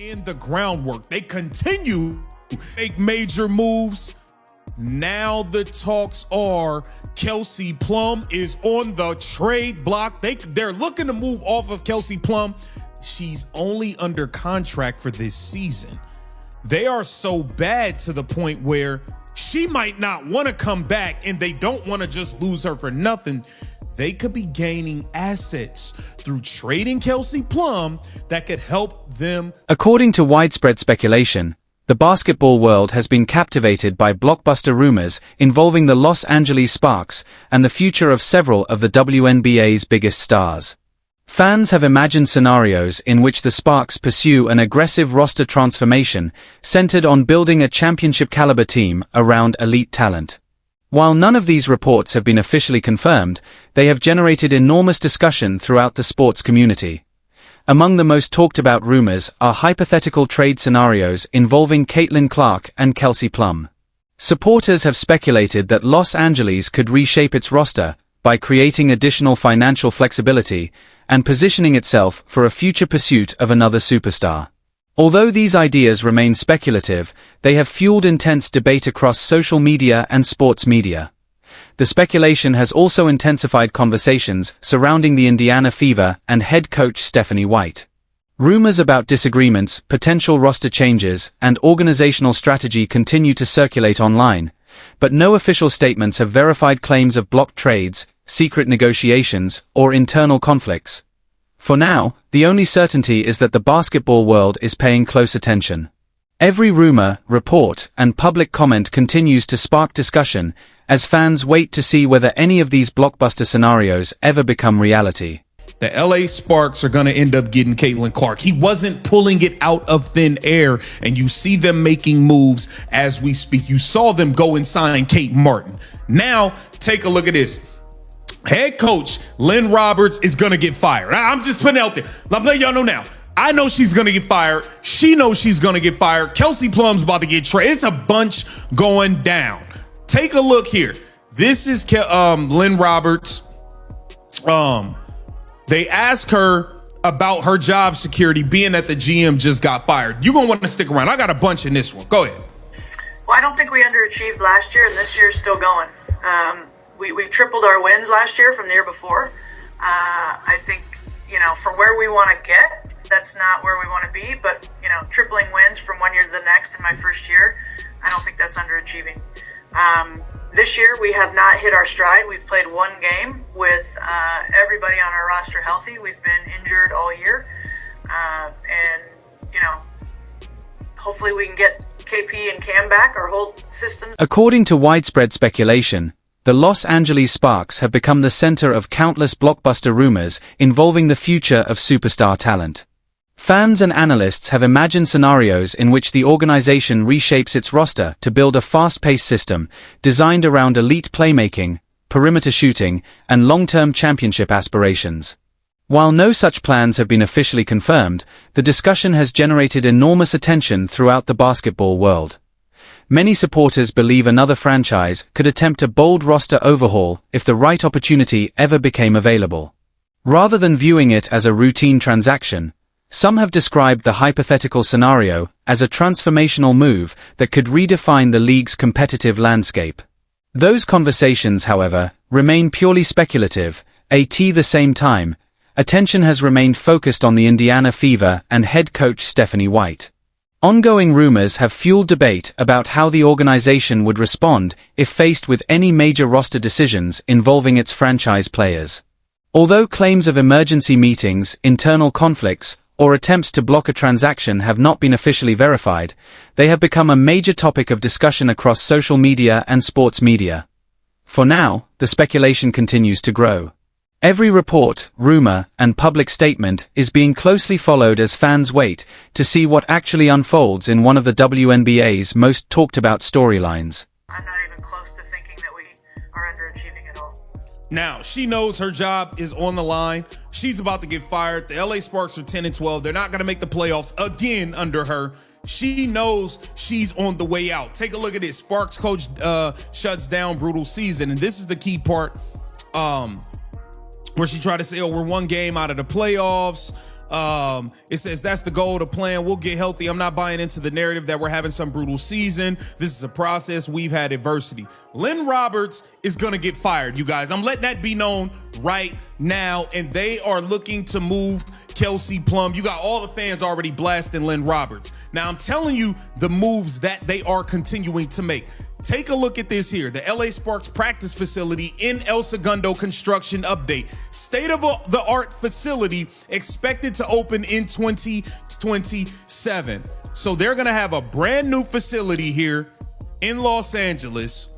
laying the groundwork. They continue to make major moves. Now the talks are Kelsey Plum is on the trade block. They're looking to move off of Kelsey Plum. She's only under contract for this season. They are so bad to the point where she might not want to come back, and they don't want to just lose her for nothing. They could be gaining assets through trading Kelsey Plum that could help them. According to widespread speculation, the basketball world has been captivated by blockbuster rumors involving the Los Angeles Sparks and the future of several of the WNBA's biggest stars. Fans have imagined scenarios in which the Sparks pursue an aggressive roster transformation centered on building a championship-caliber team around elite talent. While none of these reports have been officially confirmed, they have generated enormous discussion throughout the sports community. Among the most talked-about rumors are hypothetical trade scenarios involving Caitlin Clark and Kelsey Plum. Supporters have speculated that Los Angeles could reshape its roster by creating additional financial flexibility and positioning itself for a future pursuit of another superstar. Although these ideas remain speculative, they have fueled intense debate across social media and sports media. The speculation has also intensified conversations surrounding the Indiana Fever and head coach Stephanie White. Rumors about disagreements, potential roster changes, and organizational strategy continue to circulate online, but no official statements have verified claims of blocked trades, secret negotiations, or internal conflicts. For now, the only certainty is that the basketball world is paying close attention. Every rumor, report, and public comment continues to spark discussion as fans wait to see whether any of these blockbuster scenarios ever become reality. The LA Sparks are going to end up getting Caitlin Clark. He wasn't pulling it out of thin air, and you see them making moves as we speak. You saw them go and sign Kate Martin. Now, take a look at this. Head coach Lynn Roberts is going to get fired. I'm just putting it out there. I'm letting y'all know now. I know she's going to get fired. She knows she's going to get fired. Kelsey Plum's about to get traded. It's a bunch going down. Take a look here. This is Lynn Roberts. They asked her about her job security, being that the GM just got fired. You're going to want to stick around. I got a bunch in this one. Go ahead. Well, I don't think we underachieved last year, and this year's still going. We tripled our wins last year from the year before. I think, for where we want to get, that's not where we want to be. But, tripling wins from one year to the next in my first year, I don't think that's underachieving. This year, we have not hit our stride. We've played one game with everybody on our roster healthy. We've been injured all year. Hopefully we can get KP and Cam back, our whole system. According to widespread speculation, the Los Angeles Sparks have become the center of countless blockbuster rumors involving the future of superstar talent. Fans and analysts have imagined scenarios in which the organization reshapes its roster to build a fast-paced system designed around elite playmaking, perimeter shooting, and long-term championship aspirations. While no such plans have been officially confirmed, the discussion has generated enormous attention throughout the basketball world. Many supporters believe another franchise could attempt a bold roster overhaul if the right opportunity ever became available. Rather than viewing it as a routine transaction, some have described the hypothetical scenario as a transformational move that could redefine the league's competitive landscape. Those conversations, however, remain purely speculative. At the same time, attention has remained focused on the Indiana Fever and head coach Stephanie White. Ongoing rumors have fueled debate about how the organization would respond if faced with any major roster decisions involving its franchise players. Although claims of emergency meetings, internal conflicts, or attempts to block a transaction have not been officially verified, they have become a major topic of discussion across social media and sports media. For now, the speculation continues to grow. Every report, rumor, and public statement is being closely followed as fans wait to see what actually unfolds in one of the WNBA's most talked-about storylines. I'm not even close to thinking that we are underachieving at all. Now, she knows her job is on the line. She's about to get fired. The LA Sparks are 10-12. They're not going to make the playoffs again under her. She knows she's on the way out. Take a look at this. Sparks coach shuts down brutal season. And this is the key part where she tried to say, we're one game out of the playoffs. It says that's the goal, the plan. We'll get healthy. I'm not buying into the narrative that we're having some brutal season. This is a process. We've had adversity. Lynn Roberts is going to get fired, you guys. I'm letting that be known right now. And they are looking to move Kelsey Plum. You got all the fans already blasting Lynn Roberts. Now, I'm telling you the moves that they are continuing to make. Take a look at this here. The LA Sparks practice facility in El Segundo construction update. State-of-the-art facility expected to open in 2027. So they're going to have a brand new facility here in Los Angeles.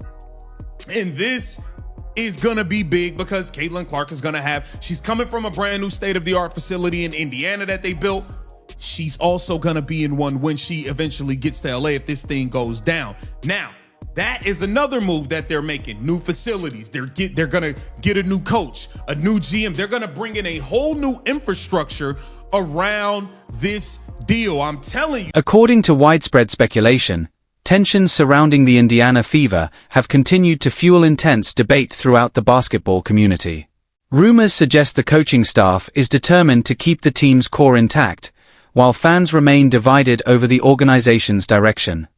And this is going to be big because Caitlin Clark is going to have, she's coming from a brand new state-of-the-art facility in Indiana that they built. She's also going to be in one when she eventually gets to LA if this thing goes down. Now, that is another move that they're making. New facilities. They're going to get a new coach, a new GM. They're going to bring in a whole new infrastructure around this deal. I'm telling you. According to widespread speculation, tensions surrounding the Indiana Fever have continued to fuel intense debate throughout the basketball community. Rumors suggest the coaching staff is determined to keep the team's core intact, while fans remain divided over the organization's direction.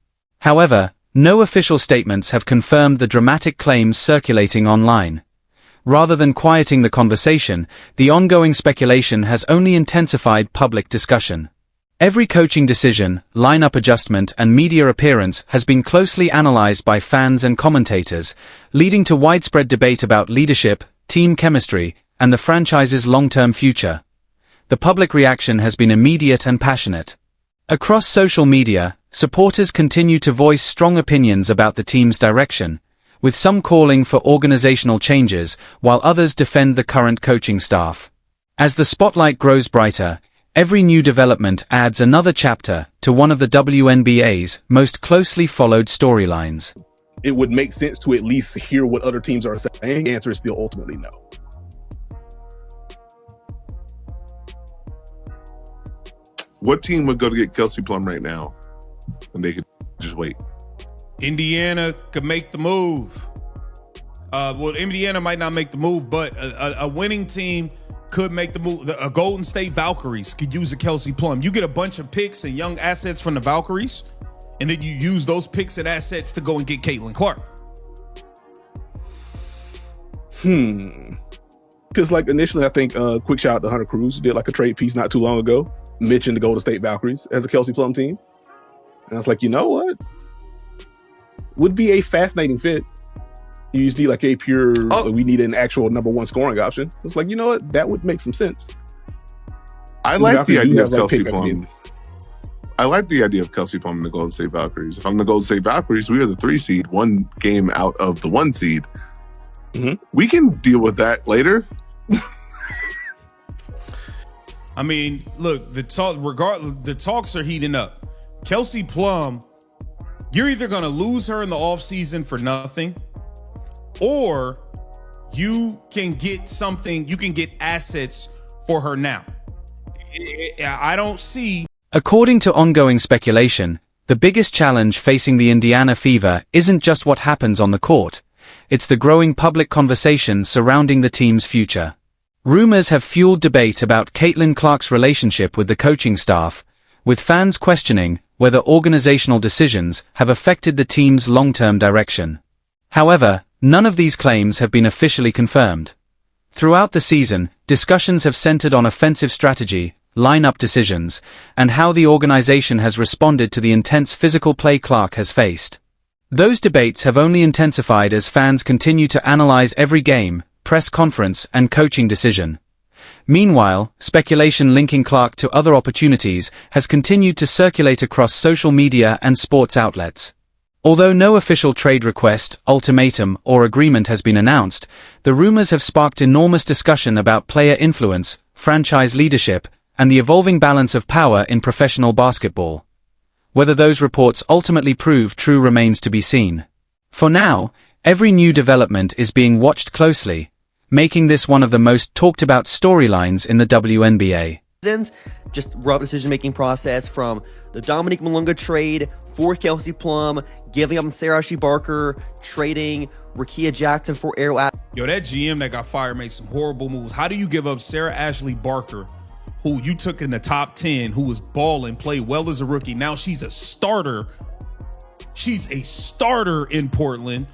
However, no official statements have confirmed the dramatic claims circulating online. Rather than quieting the conversation, the ongoing speculation has only intensified public discussion. Every coaching decision, lineup adjustment, and media appearance has been closely analyzed by fans and commentators, leading to widespread debate about leadership, team chemistry, and the franchise's long-term future. The public reaction has been immediate and passionate. Across social media, supporters continue to voice strong opinions about the team's direction, with some calling for organizational changes while others defend the current coaching staff. As the spotlight grows brighter, every new development adds another chapter to one of the WNBA's most closely followed storylines. It would make sense to at least hear what other teams are saying. The answer is still ultimately no. What team would go to get Kelsey Plum right now? And they could just wait. Indiana could make the move. Well, Indiana might not make the move, but a winning team could make the move. A Golden State Valkyries could use a Kelsey Plum. You get a bunch of picks and young assets from the Valkyries, and then you use those picks and assets to go and get Caitlin Clark. Because like initially, I think quick shout out to Hunter Cruz did like a trade piece not too long ago, mentioned the Golden State Valkyries as a Kelsey Plum team. And I was like, you know what? Would be a fascinating fit. You just need like a pure, we need an actual number one scoring option. It's like, you know what? That would make some sense. I like the idea of Kelsey Plum. I like the idea of Kelsey Plum and the Golden State Valkyries. If I'm the Golden State Valkyries, we are the 3 seed, one game out of the 1 seed. Mm-hmm. We can deal with that later. I mean, look, the talks are heating up. Kelsey Plum, you're either going to lose her in the offseason for nothing, or you can get something, you can get assets for her now. I don't see. According to ongoing speculation, the biggest challenge facing the Indiana Fever isn't just what happens on the court, it's the growing public conversation surrounding the team's future. Rumors have fueled debate about Caitlin Clark's relationship with the coaching staff, with fans questioning whether organizational decisions have affected the team's long-term direction. However, none of these claims have been officially confirmed. Throughout the season, discussions have centered on offensive strategy, lineup decisions, and how the organization has responded to the intense physical play Clark has faced. Those debates have only intensified as fans continue to analyze every game, press conference, and coaching decision. Meanwhile, speculation linking Clark to other opportunities has continued to circulate across social media and sports outlets. Although no official trade request, ultimatum, or agreement has been announced, the rumors have sparked enormous discussion about player influence, franchise leadership, and the evolving balance of power in professional basketball. Whether those reports ultimately prove true remains to be seen. For now, every new development is being watched closely, making this one of the most talked about storylines in the WNBA. Just rough decision-making process from the Dominique Malunga trade for Kelsey Plum, giving up Sarah Ashley Barker, trading Rakia Jackson for Arrow. Yo, that GM that got fired made some horrible moves. How do you give up Sarah Ashley Barker, who you took in the top 10, who was balling, played well as a rookie. Now she's a starter. She's a starter in Portland.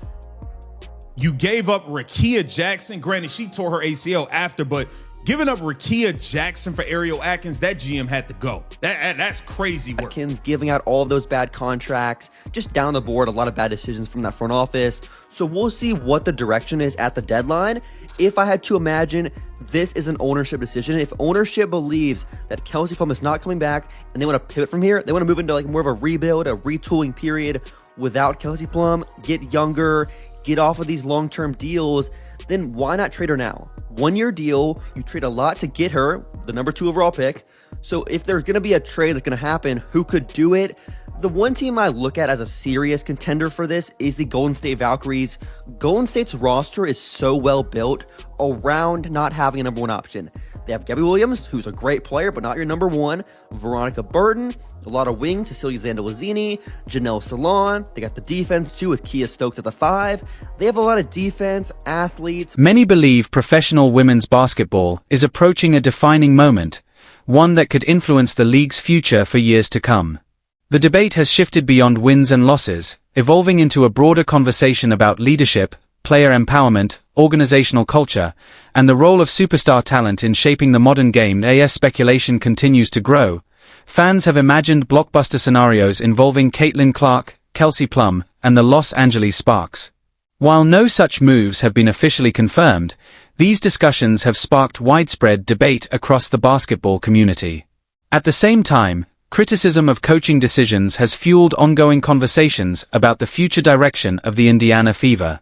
You gave up Rakia Jackson. Granted, she tore her ACL after, but giving up Rakia Jackson for Ariel Atkins, that GM had to go. That's crazy work. Atkins giving out all of those bad contracts, just down the board, a lot of bad decisions from that front office. So we'll see what the direction is at the deadline. If I had to imagine, this is an ownership decision. If ownership believes that Kelsey Plum is not coming back and they want to pivot from here, they want to move into like more of a rebuild, a retooling period without Kelsey Plum, get younger, get off of these long-term deals, then why not trade her now? 1-year deal, you trade a lot to get her, the number 2 overall pick. So if there's going to be a trade that's going to happen, who could do it? The one team I look at as a serious contender for this is the Golden State Valkyries. Golden State's roster is so well built around not having a number 1 option. They have Gabby Williams, who's a great player, but not your number 1. Veronica Burton, a lot of wings, Cecilia Zandolazini, Janelle Salon. They got the defense too with Kia Stokes at the 5. They have a lot of defense, athletes. Many believe professional women's basketball is approaching a defining moment, one that could influence the league's future for years to come. The debate has shifted beyond wins and losses, evolving into a broader conversation about leadership, player empowerment, organizational culture, and the role of superstar talent in shaping the modern game. As speculation continues to grow, fans have imagined blockbuster scenarios involving Caitlin Clark, Kelsey Plum, and the Los Angeles Sparks. While no such moves have been officially confirmed, these discussions have sparked widespread debate across the basketball community. At the same time, criticism of coaching decisions has fueled ongoing conversations about the future direction of the Indiana Fever.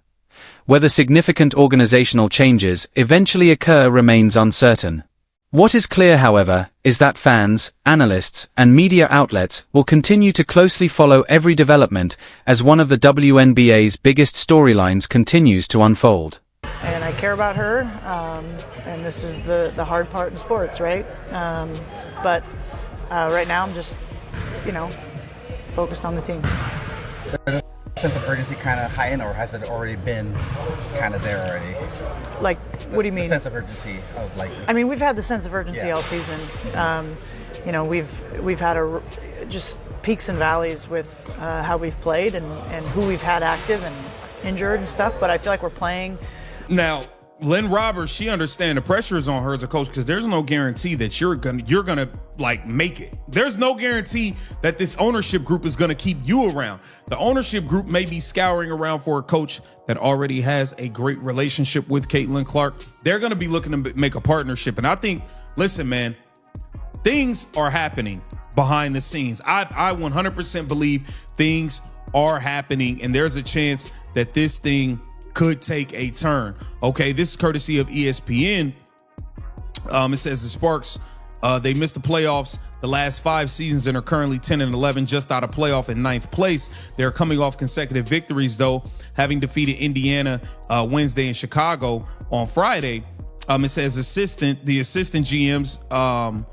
Whether significant organizational changes eventually occur remains uncertain. What is clear, however, is that fans, analysts, and media outlets will continue to closely follow every development as one of the WNBA's biggest storylines continues to unfold. And I care about her, and this is the hard part in sports, right? But right now I'm just, focused on the team. Sense of urgency kind of heightened, or has it already been kind of there already? Like, what do you mean? The sense of urgency of like. I mean, we've had the sense of urgency all season. We've had just peaks and valleys with how we've played and who we've had active and injured and stuff. But I feel like we're playing. Now, Lynn Roberts, she understands the pressure is on her as a coach because there's no guarantee that you're gonna like make it. There's no guarantee that this ownership group is gonna keep you around. The ownership group may be scouring around for a coach that already has a great relationship with Caitlin Clark. They're gonna be looking to make a partnership. And I think, listen, man, things are happening behind the scenes. I 100% believe things are happening, and there's a chance that this thing could take a turn. Okay, this is courtesy of ESPN. It says the Sparks, they missed the playoffs the last 5 seasons and are currently 10-11, just out of playoff in 9th place. They're coming off consecutive victories, though, having defeated Indiana Wednesday and Chicago on Friday. It says the assistant GMs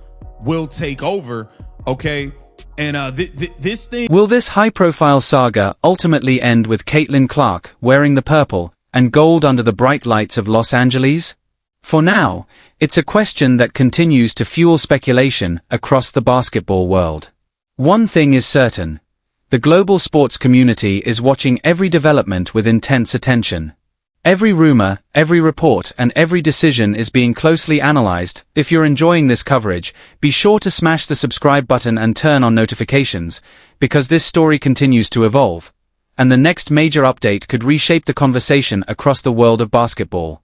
will take over. Okay, and this thing. Will this high-profile saga ultimately end with Caitlin Clark wearing the purple and gold under the bright lights of Los Angeles? For now, it's a question that continues to fuel speculation across the basketball world. One thing is certain: the global sports community is watching every development with intense attention. Every rumor, every report, and every decision is being closely analyzed. If you're enjoying this coverage, be sure to smash the subscribe button and turn on notifications, because this story continues to evolve, and the next major update could reshape the conversation across the world of basketball.